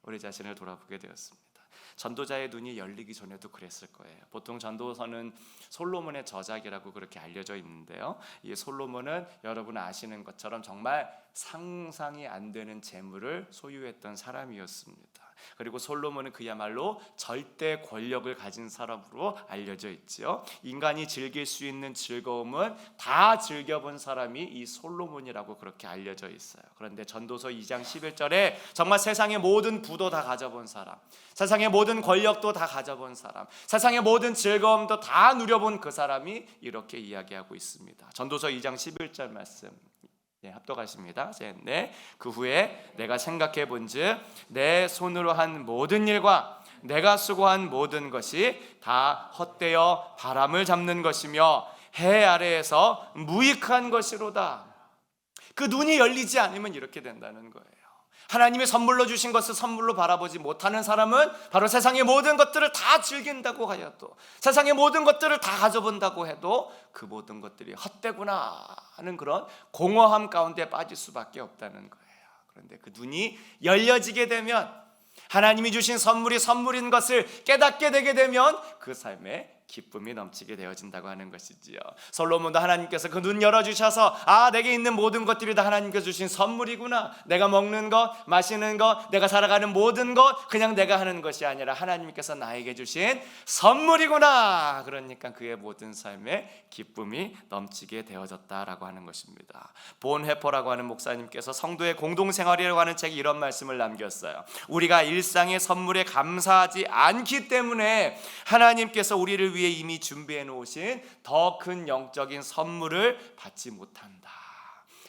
우리 자신을 돌아보게 되었습니다. 전도자의 눈이 열리기 전에도 그랬을 거예요. 보통 전도서는 솔로몬의 저작이라고 그렇게 알려져 있는데요. 이 솔로몬은 여러분 아시는 것처럼 정말 상상이 안 되는 재물을 소유했던 사람이었습니다. 그리고 솔로몬은 그야말로 절대 권력을 가진 사람으로 알려져 있지요. 인간이 즐길 수 있는 즐거움은 다 즐겨본 사람이 이 솔로몬이라고 그렇게 알려져 있어요. 그런데 전도서 2장 11절에 정말 세상의 모든 부도 다 가져본 사람, 세상의 모든 권력도 다 가져본 사람, 세상의 모든 즐거움도 다 누려본 그 사람이 이렇게 이야기하고 있습니다. 전도서 2장 11절 말씀 합독하십니다. 네. 그 후에 내가 생각해 본즉 내 손으로 한 모든 일과 내가 수고한 모든 것이 다 헛되어 바람을 잡는 것이며 해 아래에서 무익한 것이로다. 그 눈이 열리지 않으면 이렇게 된다는 거예요. 하나님이 선물로 주신 것을 선물로 바라보지 못하는 사람은 바로 세상의 모든 것들을 다 즐긴다고 하여도, 세상의 모든 것들을 다 가져본다고 해도 그 모든 것들이 헛되구나 하는 그런 공허함 가운데 빠질 수밖에 없다는 거예요. 그런데 그 눈이 열려지게 되면, 하나님이 주신 선물이 선물인 것을 깨닫게 되게 되면 그 삶에 기쁨이 넘치게 되어진다고 하는 것이지요. 솔로몬도 하나님께서 그 눈 열어주셔서 내게 있는 모든 것들이 다 하나님께서 주신 선물이구나. 내가 먹는 것, 마시는 것, 내가 살아가는 모든 것 그냥 내가 하는 것이 아니라 하나님께서 나에게 주신 선물이구나. 그러니까 그의 모든 삶에 기쁨이 넘치게 되어졌다라고 하는 것입니다. 본 회퍼라고 하는 목사님께서 성도의 공동생활이라고 하는 책에 이런 말씀을 남겼어요. 우리가 일상의 선물에 감사하지 않기 때문에 하나님께서 우리를 위해 이미 준비해 놓으신 더 큰 영적인 선물을 받지 못한다.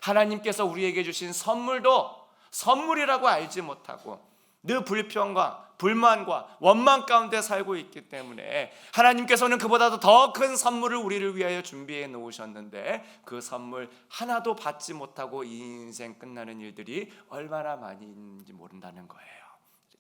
하나님께서 우리에게 주신 선물도 선물이라고 알지 못하고 늘 불평과 불만과 원망 가운데 살고 있기 때문에 하나님께서는 그보다도 더 큰 선물을 우리를 위하여 준비해 놓으셨는데 그 선물 하나도 받지 못하고 이 인생 끝나는 일들이 얼마나 많이 있는지 모른다는 거예요.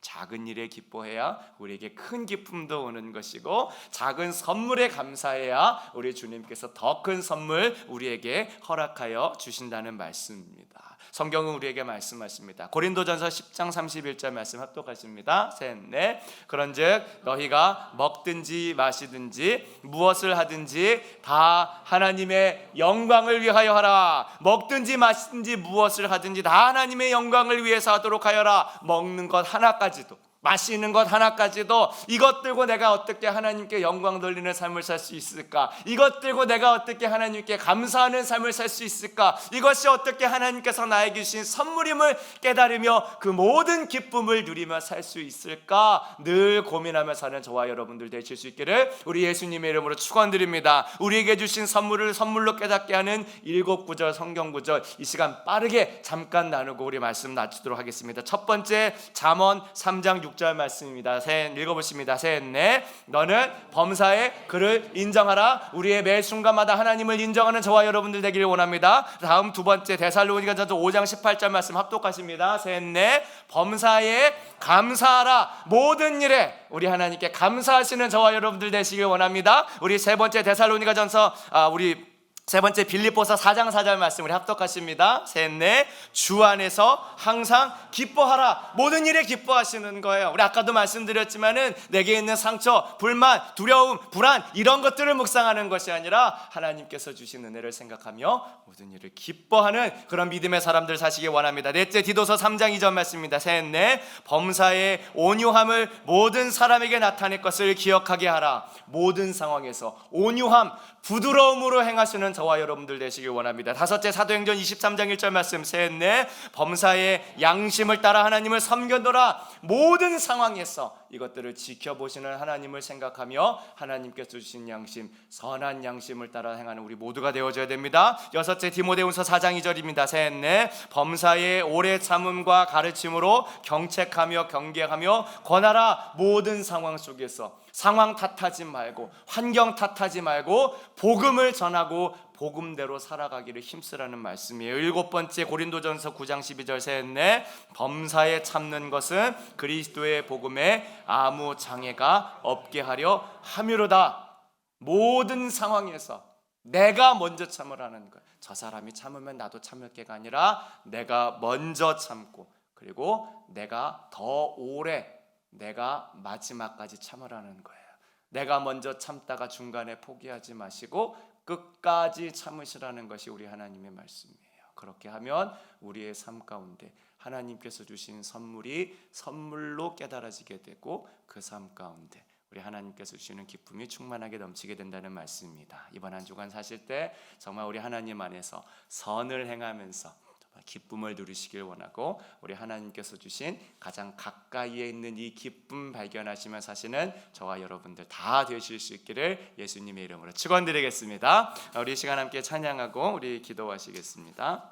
작은 일에 기뻐해야 우리에게 큰 기쁨도 오는 것이고, 작은 선물에 감사해야 우리 주님께서 더 큰 선물 우리에게 허락하여 주신다는 말씀입니다. 성경은 우리에게 말씀하십니다. 고린도전서 10장 31절 말씀 합독하십니다. 셋, 넷. 그런즉 너희가 먹든지 마시든지 무엇을 하든지 다 하나님의 영광을 위하여 하라. 먹든지 마시든지 무엇을 하든지 다 하나님의 영광을 위해서 하도록 하여라. 먹는 것 하나까지도, 마시는 것 하나까지도 이것 들고 내가 어떻게 하나님께 영광 돌리는 삶을 살 수 있을까? 이것 들고 내가 어떻게 하나님께 감사하는 삶을 살 수 있을까? 이것이 어떻게 하나님께서 나에게 주신 선물임을 깨달으며 그 모든 기쁨을 누리며 살 수 있을까? 늘 고민하며 사는 저와 여러분들 되실 수 있기를 우리 예수님의 이름으로 축원드립니다. 우리에게 주신 선물을 선물로 깨닫게 하는 7구절 성경 구절, 이 시간 빠르게 잠깐 나누고 우리 말씀 낮추도록 하겠습니다. 첫 번째, 잠언 3장 6절 말씀입니다. 셋, 읽어보십니다. 셋, 넷. 너는 범사에 그를 인정하라. 우리의 매 순간마다 하나님을 인정하는 저와 여러분들 되기를 원합니다. 다음 두 번째, 데살로니가전서 5장 18절 말씀 합독하십니다. 셋, 넷. 범사에 감사하라. 모든 일에 우리 하나님께 감사하시는 저와 여러분들 되시길 원합니다. 우리 세 번째 데살로니가전서 우리 세 번째 빌립보서 4장 4절 말씀 우리 합독하십니다. 셋, 넷. 주 안에서 항상 기뻐하라. 모든 일에 기뻐하시는 거예요. 우리 아까도 말씀드렸지만은 내게 있는 상처, 불만, 두려움, 불안 이런 것들을 묵상하는 것이 아니라 하나님께서 주신 은혜를 생각하며 모든 일을 기뻐하는 그런 믿음의 사람들 사시기 원합니다. 넷째, 디도서 3장 2절 말씀입니다. 셋, 넷. 범사의 온유함을 모든 사람에게 나타낼 것을 기억하게 하라. 모든 상황에서 온유함, 부드러움으로 행하시는 저와 여러분들 되시길 원합니다. 다섯째, 사도행전 23장 1절 말씀. 셋, 넷. 범사의 양심을 따라 하나님을 섬겨노라. 모든 상황에서 이것들을 지켜보시는 하나님을 생각하며 하나님께서 주신 양심, 선한 양심을 따라 행하는 우리 모두가 되어줘야 됩니다. 여섯째, 디모데후서 4장 2절입니다. 셋, 넷. 범사의 오래 참음과 가르침으로 경책하며 경계하며 권하라. 모든 상황 속에서 상황 탓하지 말고 환경 탓하지 말고 복음을 전하고 복음대로 살아가기를 힘쓰라는 말씀이에요. 일곱 번째, 고린도전서 9장 12절. 셋, 넷. 범사에 참는 것은 그리스도의 복음에 아무 장애가 없게 하려 함이로다. 모든 상황에서 내가 먼저 참으라는 거예요. 저 사람이 참으면 나도 참을 게가 아니라 내가 먼저 참고, 그리고 내가 더 오래, 내가 마지막까지 참으라는 거예요. 내가 먼저 참다가 중간에 포기하지 마시고 끝까지 참으시라는 것이 우리 하나님의 말씀이에요. 그렇게 하면 우리의 삶 가운데 하나님께서 주신 선물이 선물로 깨달아지게 되고 그 삶 가운데 우리 하나님께서 주시는 기쁨이 충만하게 넘치게 된다는 말씀입니다. 이번 한 주간 사실 때 정말 우리 하나님 안에서 선을 행하면서 기쁨을 누리시길 원하고, 우리 하나님께서 주신 가장 가까이에 있는 이 기쁨 발견하시면 사실은 저와 여러분들 다 되실 수 있기를 예수님의 이름으로 축원드리겠습니다. 우리 시간 함께 찬양하고 우리 기도하시겠습니다.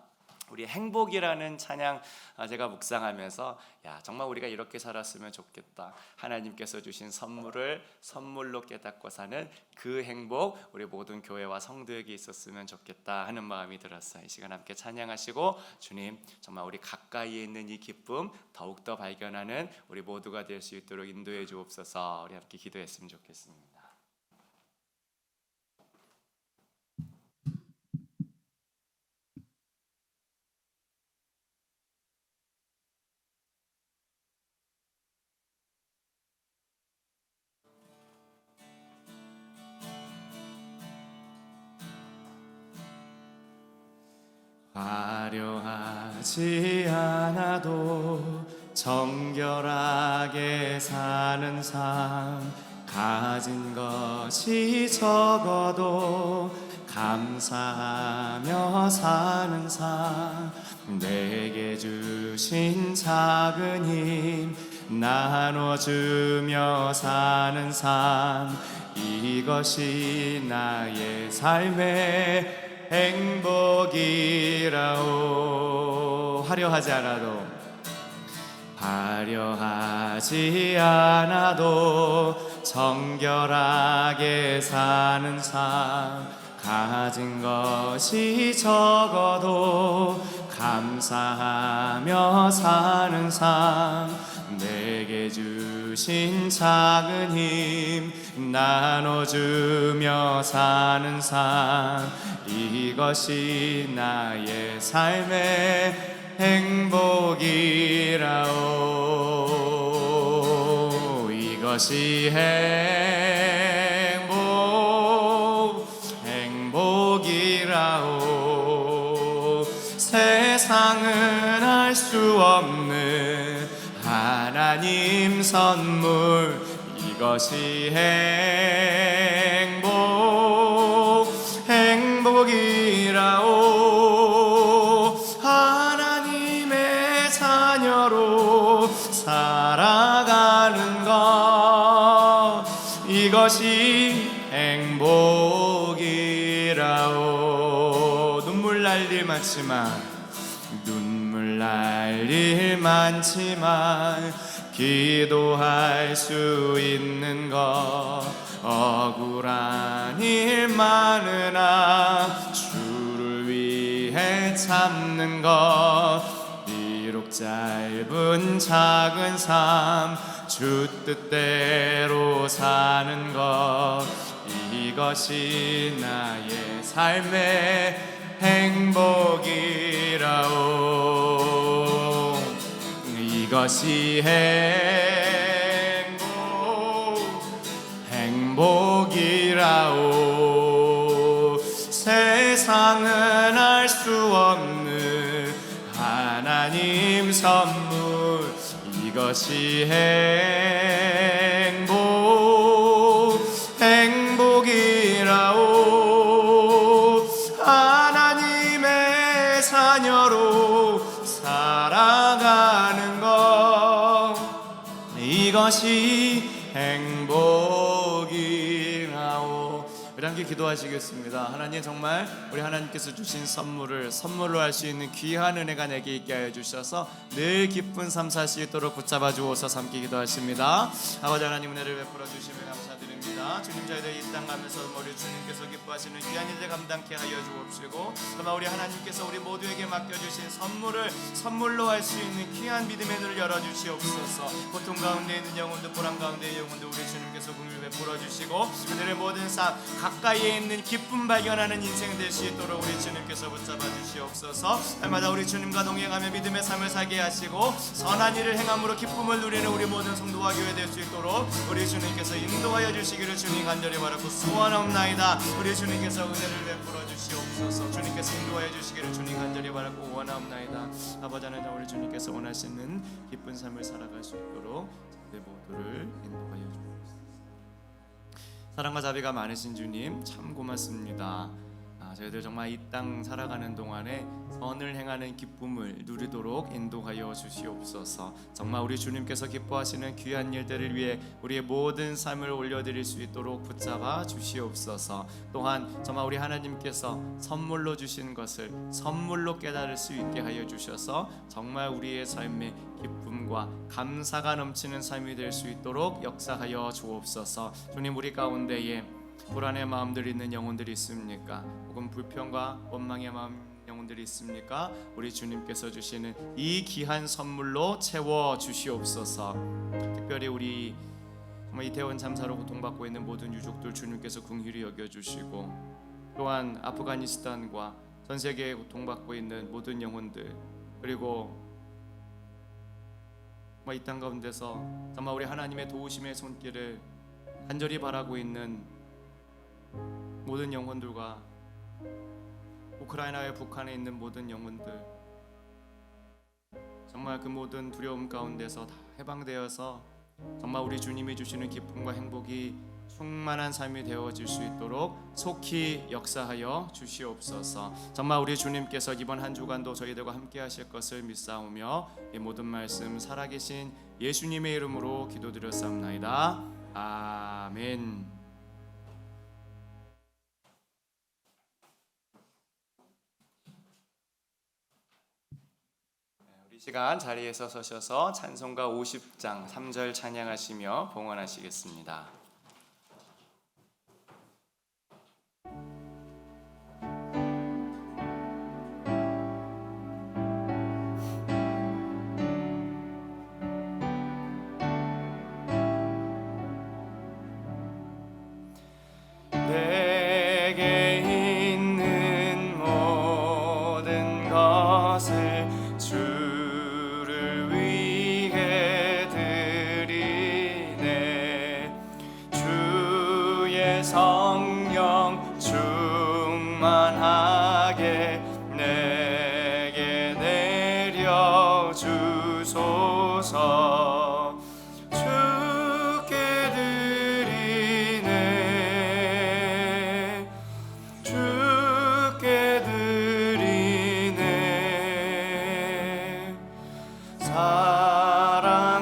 우리 행복이라는 찬양 제가 묵상하면서 정말 우리가 이렇게 살았으면 좋겠다. 하나님께서 주신 선물을 선물로 깨닫고 사는 그 행복 우리 모든 교회와 성도에게 있었으면 좋겠다 하는 마음이 들었어요. 이 시간 함께 찬양하시고 주님 정말 우리 가까이에 있는 이 기쁨 더욱더 발견하는 우리 모두가 될 수 있도록 인도해 주옵소서. 우리 함께 기도했으면 좋겠습니다. 화려하지 않아도 정결하게 사는 삶, 가진 것이 적어도 감사하며 사는 삶, 내게 주신 작은 힘 나눠주며 사는 삶, 이것이 나의 삶의 행복이라오. 화려하지 않아도 정결하게 사는 삶, 가진 것이 적어도 감사하며 사는 삶, 내게 주신 작은 힘 나눠주며 사는 삶, 이것이 나의 삶의 행복이라오. 이것이 행복이라오. 세상은 알 수 없는 하나님 선물, 이것이 행복이라오. 하나님의 자녀로 살아가는 것, 이것이 행복이라오. 눈물 날 일 많지만 기도할 수 있는 것, 억울한 일 많으나 주를 위해 참는 것, 비록 짧은 작은 삶 주 뜻대로 사는 것, 이것이 나의 삶의 행복이라오. 이것이 행복이라오. 세상은 알 수 없는 하나님 선물, 이것이 행복이라오. 하나님의 자녀로 살아가는 것, 이것이 행복이라오. 우리 함께 기도하시겠습니다. 하나님, 정말 우리 하나님께서 주신 선물을 선물로 할 수 있는 귀한 은혜가 내게 있게 하여 주셔서 늘 기쁜 삶 살 수 있도록 붙잡아 주옵소서. 함께 기도하십니다. 아버지 하나님, 은혜를 베풀어 주시며 감사드립니다. 주님, 저희들 이 땅 가면서 우리 주님께서 기뻐하시는 귀한 일을 감당케 하여 주옵시고, 정말 우리 하나님께서 우리 모두에게 맡겨주신 선물을 선물로 할 수 있는 귀한 믿음의 눈을 열어주시옵소서. 고통 가운데 있는 영혼들, 보람 가운데 있는 영혼들 우리 주님께서 긍휼 베풀어 주시고, 그들의 모든 삶 가까이에 있는 기쁨 발견하는 인생 될 수 있도록 우리 주님께서 붙잡아 주시옵소서. 날마다 우리 주님과 동행하며 믿음의 삶을 살게 하시고, 선한 일을 행함으로 기쁨을 누리는 우리 모든 성도와 교회 될 수 있도록 우리 주님께서 인도하여 주시기를 되시기를 주님 간절히 바라고 소원하옵나이다. 우리 주님께서 은혜를 베풀어 주시옵소서. 주님께서 인도하여 주시기를 주님 간절히 바라고 원하옵나이다. 아버지 하나님, 우리 주님께서 원하시는 기쁜 삶을 살아갈 수 있도록 저희 모두를 인도하여 주옵소서. 사랑과 자비가 많으신 주님 참 고맙습니다. 저희들 정말 이 땅 살아가는 동안에 선을 행하는 기쁨을 누리도록 인도하여 주시옵소서. 정말 우리 주님께서 기뻐하시는 귀한 일들을 위해 우리의 모든 삶을 올려드릴 수 있도록 붙잡아 주시옵소서. 또한 정말 우리 하나님께서 선물로 주신 것을 선물로 깨달을 수 있게 하여 주셔서 정말 우리의 삶에 기쁨과 감사가 넘치는 삶이 될 수 있도록 역사하여 주옵소서. 주님, 우리 가운데에 불안의 마음들이 있는 영혼들이 있습니까? 혹은 불평과 원망의 마음 영혼들이 있습니까? 우리 주님께서 주시는 이 귀한 선물로 채워 주시옵소서. 특별히 우리 이태원 참사로 고통받고 있는 모든 유족들 주님께서 긍휼히 여겨주시고, 또한 아프가니스탄과 전 세계에 고통받고 있는 모든 영혼들, 그리고 이 땅 가운데서 정말 우리 하나님의 도우심의 손길을 간절히 바라고 있는 모든 영혼들과 우크라이나와 북한에 있는 모든 영혼들, 정말 그 모든 두려움 가운데서 다 해방되어서 정말 우리 주님이 주시는 기쁨과 행복이 충만한 삶이 되어질 수 있도록 속히 역사하여 주시옵소서. 정말 우리 주님께서 이번 한 주간도 저희들과 함께 하실 것을 믿사오며 이 모든 말씀 살아계신 예수님의 이름으로 기도드렸사옵나이다. 아멘. 이 시간 자리에서 서셔서 찬송가 50장 3절 찬양하시며 봉헌하시겠습니다. 내게 있는 모든 것을 주를 위해 드리네. 주의 성령 충만하게 내게 내려 주소서. 주께 드리네, 주께 드리네. 사랑하는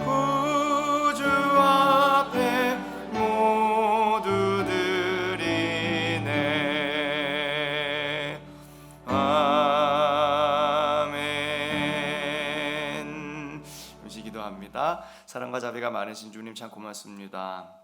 구주 앞에 모두 드리네. 아멘. 잠시 기도합니다. 사랑과 자비가 많으신 주님 참 고맙습니다.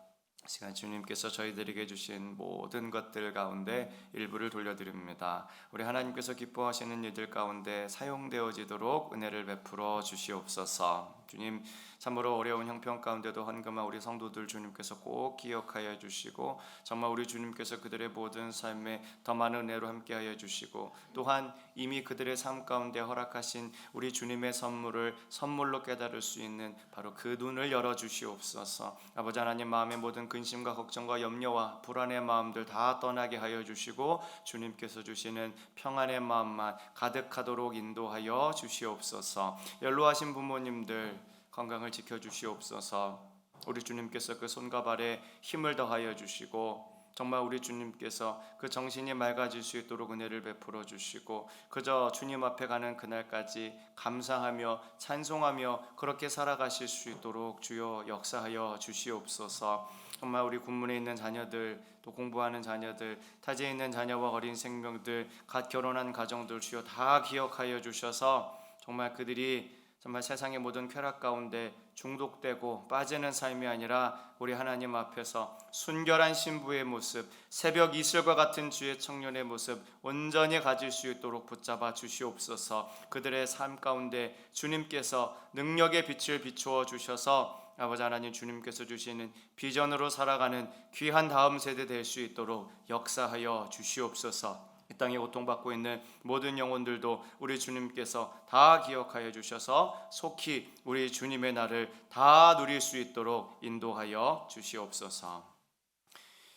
시간 주님께서 저희들에게 주신 모든 것들 가운데 일부를 돌려드립니다. 우리 하나님께서 기뻐하시는 일들 가운데 사용되어지도록 은혜를 베풀어 주시옵소서. 주님, 참으로 어려운 형편 가운데도 헌금한 우리 성도들 주님께서 꼭 기억하여 주시고, 정말 우리 주님께서 그들의 모든 삶에 더 많은 은혜로 함께하여 주시고, 또한 이미 그들의 삶 가운데 허락하신 우리 주님의 선물을 선물로 깨달을 수 있는 바로 그 눈을 열어 주시옵소서. 아버지 하나님, 마음의 모든 근심과 걱정과 염려와 불안의 마음들 다 떠나게 하여 주시고, 주님께서 주시는 평안의 마음만 가득하도록 인도하여 주시옵소서. 연로하신 부모님들 건강을 지켜주시옵소서. 우리 주님께서 그 손과 발에 힘을 더하여 주시고, 정말 우리 주님께서 그 정신이 맑아질 수 있도록 은혜를 베풀어 주시고, 그저 주님 앞에 가는 그날까지 감사하며 찬송하며 그렇게 살아가실 수 있도록 주여 역사하여 주시옵소서. 정말 우리 군문에 있는 자녀들, 또 공부하는 자녀들, 타지에 있는 자녀와 어린 생명들, 갓 결혼한 가정들 주여 다 기억하여 주셔서 정말 그들이 정말 세상의 모든 쾌락 가운데 중독되고 빠지는 삶이 아니라 우리 하나님 앞에서 순결한 신부의 모습, 새벽 이슬과 같은 주의 청년의 모습 온전히 가질 수 있도록 붙잡아 주시옵소서. 그들의 삶 가운데 주님께서 능력의 빛을 비추어 주셔서 아버지 하나님, 주님께서 주시는 비전으로 살아가는 귀한 다음 세대 될 수 있도록 역사하여 주시옵소서. 이 땅에 고통받고 있는 모든 영혼들도 우리 주님께서 다 기억하여 주셔서 속히 우리 주님의 날을 다 누릴 수 있도록 인도하여 주시옵소서.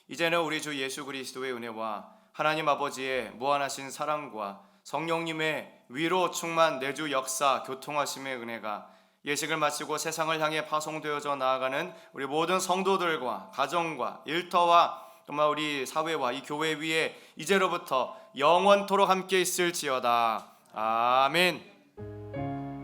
이제는 우리 주 예수 그리스도의 은혜와 하나님 아버지의 무한하신 사랑과 성령님의 위로 충만 내주 역사 교통하심의 은혜가 예식을 마치고 세상을 향해 파송되어져 나아가는 우리 모든 성도들과 가정과 일터와 정말 우리 사회와 이 교회 위에 이제로부터 영원토록 함께 있을지어다. 아멘.